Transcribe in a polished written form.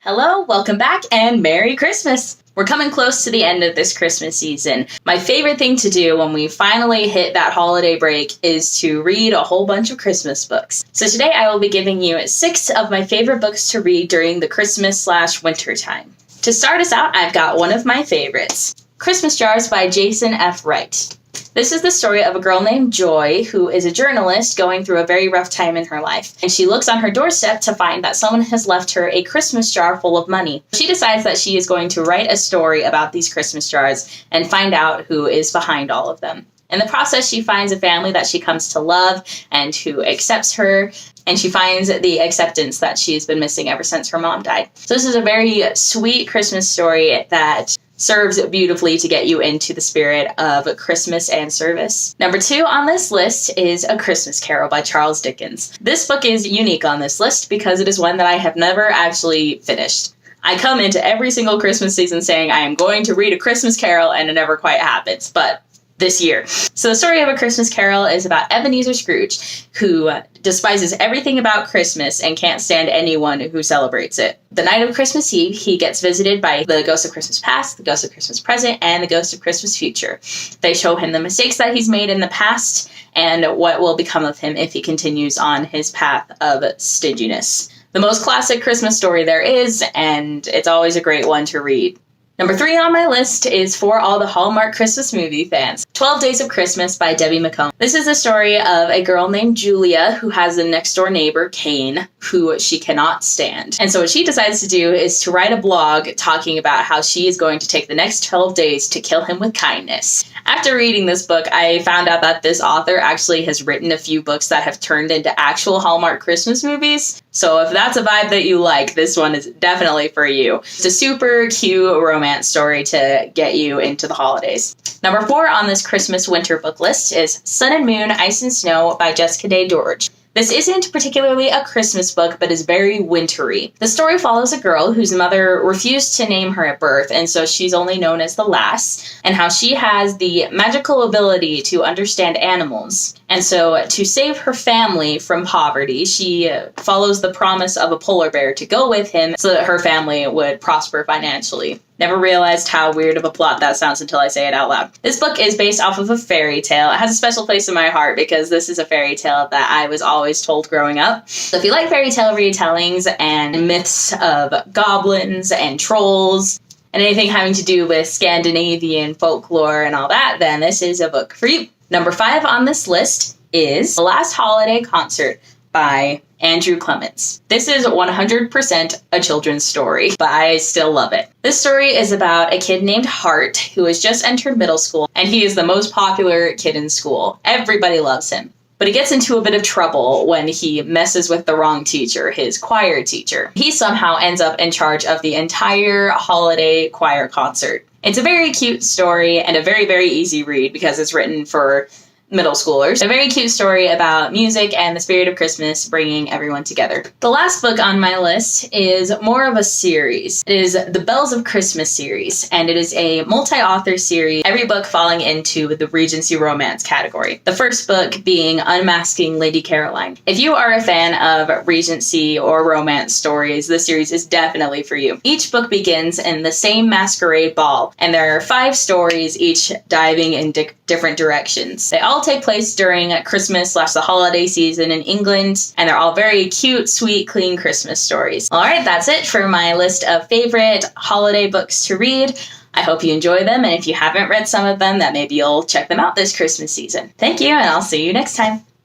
Hello, welcome back, and Merry Christmas! We're coming close to the end of this Christmas season. My favorite thing to do when we finally hit that holiday break is to read a whole bunch of Christmas books. So today I will be giving you 6 of my favorite books to read during the Christmas/winter time. To start us out, I've got one of my favorites, Christmas Jars by Jason F. Wright. This is the story of a girl named Joy, who is a journalist going through a very rough time in her life. And she looks on her doorstep to find that someone has left her a Christmas jar full of money. She decides that she is going to write a story about these Christmas jars and find out who is behind all of them. In the process, she finds a family that she comes to love and who accepts her, and she finds the acceptance that she's been missing ever since her mom died. So this is a very sweet Christmas story that serves beautifully to get you into the spirit of Christmas and service. Number 2 on this list is A Christmas Carol by Charles Dickens. This book is unique on this list because it is one that I have never actually finished. I come into every single Christmas season saying I am going to read A Christmas Carol, and it never quite happens, but this year. So the story of A Christmas Carol is about Ebenezer Scrooge, who despises everything about Christmas and can't stand anyone who celebrates it. The night of Christmas Eve, he gets visited by the ghost of Christmas past, the ghost of Christmas present, and the ghost of Christmas future. They show him the mistakes that he's made in the past and what will become of him if he continues on his path of stinginess. The most classic Christmas story there is, and it's always a great one to read. Number 3 on my list is for all the Hallmark Christmas movie fans, 12 Days of Christmas by Debbie McComb. This is the story of a girl named Julia who has a next door neighbor, Kane, who she cannot stand. And so what she decides to do is to write a blog talking about how she is going to take the next 12 days to kill him with kindness. After reading this book, I found out that this author actually has written a few books that have turned into actual Hallmark Christmas movies. So if that's a vibe that you like, this one is definitely for you. It's a super cute romance story to get you into the holidays. Number 4 on this Christmas winter book list is Sun and Moon, Ice and Snow by Jessica Day George. This isn't particularly a Christmas book, but is very wintry. The story follows a girl whose mother refused to name her at birth, and so she's only known as the Lass, and how she has the magical ability to understand animals. And so to save her family from poverty, she follows the promise of a polar bear to go with him so that her family would prosper financially. Never realized how weird of a plot that sounds until I say it out loud. This book is based off of a fairy tale. It has a special place in my heart because this is a fairy tale that I was always told growing up. So if you like fairy tale retellings and myths of goblins and trolls and anything having to do with Scandinavian folklore and all that, then this is a book for you. Number 5 on this list is The Last Holiday Concert by Andrew Clements. This is 100% a children's story, but I still love it. This story is about a kid named Hart who has just entered middle school, and he is the most popular kid in school. Everybody loves him. But he gets into a bit of trouble when he messes with the wrong teacher, his choir teacher. He somehow ends up in charge of the entire holiday choir concert. It's a very cute story and a very, very easy read because it's written for middle schoolers. A very cute story about music and the spirit of Christmas bringing everyone together. The last book on my list is more of a series. It is the Bells of Christmas series, and it is a multi-author series, every book falling into the Regency romance category. The first book being Unmasking Lady Caroline. If you are a fan of Regency or romance stories, this series is definitely for you. Each book begins in the same masquerade ball, and there are 5 stories, each diving in different directions. They all take place during Christmas/the holiday season in England, and they're all very cute, sweet, clean Christmas stories. Alright, that's it for my list of favorite holiday books to read. I hope you enjoy them, and if you haven't read some of them, that maybe you'll check them out this Christmas season. Thank you, and I'll see you next time.